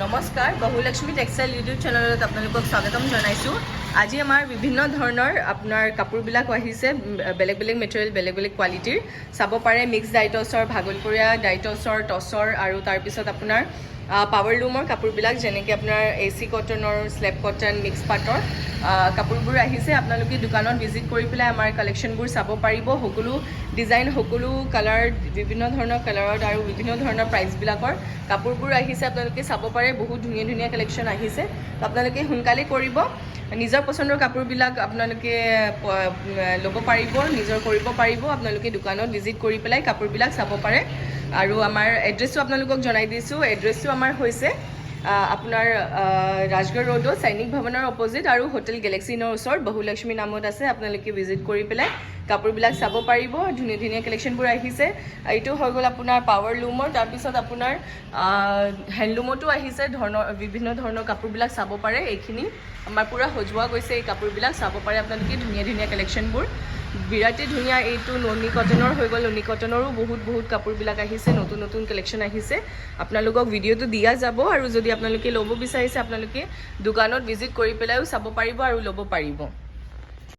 নমস্কাৰ বহুলক্ষ্মী textile YouTube চেনেলত আপোনালোকক স্বাগতম জনাইছোঁ। আজি আমাৰ বিভিন্ন ধৰণৰ আপোনাৰ কাপোৰবিলাক আহিছে, বেলেগ বেলেগ মেটেৰিয়েল, বেলেগ বেলেগ কোৱালিটিৰ চাব পাৰে। মিক্স ডাইটছৰ, ভাগলপুৰীয়া ডাইটছৰ, টছৰ আৰু তাৰপিছত আপোনাৰ পাৱাৰ লুমৰ কাপোৰবিলাক, যেনেকৈ আপোনাৰ AC কটনৰ, স্লেব কটন, মিক্স পাটৰ কাপোৰবোৰ আহিছে। আপোনালোকে দোকানত ভিজিট কৰি পেলাই আমাৰ কালেকশ্যনবোৰ চাব পাৰিব। সকলো ডিজাইন, সকলো কালাৰ, বিভিন্ন ধৰণৰ কালাৰত আৰু বিভিন্ন ধৰণৰ প্ৰাইচবিলাকৰ কাপোৰবোৰ আহিছে। আপোনালোকে চাব পাৰে, বহুত ধুনীয়া ধুনীয়া কালেকশ্যন আহিছে। তো আপোনালোকে সোনকালে কৰিব, নিজৰ পচন্দৰ কাপোৰবিলাক আপোনালোকে ল'ব পাৰিব, নিজৰ কৰিব পাৰিব। আপোনালোকে দোকানত ভিজিট কৰি পেলাই কাপোৰবিলাক চাব পাৰে। আৰু আমাৰ এড্ৰেছটো আপোনালোকক জনাই দিছোঁ। এড্ৰেছটো আমাৰ হৈছে আপোনাৰ ৰাজগড় ৰোডত সৈনিক ভৱনৰ অপজিট আৰু হোটেল গেলেক্সি ইনৰ ওচৰত বহুলক্ষ্মী নামত আছে। আপোনালোকে ভিজিট কৰি পেলাই কাপোৰবিলাক চাব পাৰিব। ধুনীয়া ধুনীয়া কালেকশ্যনবোৰ আহিছে। এইটো হৈ গ'ল আপোনাৰ পাৱাৰ লুমৰ। তাৰপিছত আপোনাৰ হেণ্ডলুমতো আহিছে, বিভিন্ন ধৰণৰ কাপোৰবিলাক চাব পাৰে। এইখিনি আমাৰ পূৰা সজোৱা গৈছে, এই কাপোৰবিলাক চাব পাৰে আপোনালোকে। ধুনীয়া ধুনীয়া কালেকশ্যনবোৰ বিৰাটেই ধুনীয়া। এইটো নুনি কটনৰ হৈ গ'ল, নুনি কটনৰো বহুত কাপোৰবিলাক আহিছে, নতুন নতুন কালেকশ্যন আহিছে। আপোনালোকক ভিডিঅ'টো দিয়া যাব, আৰু যদি আপোনালোকে ল'ব বিচাৰিছে আপোনালোকে দোকানত ভিজিট কৰি পেলাইও চাব পাৰিব আৰু ল'ব পাৰিব।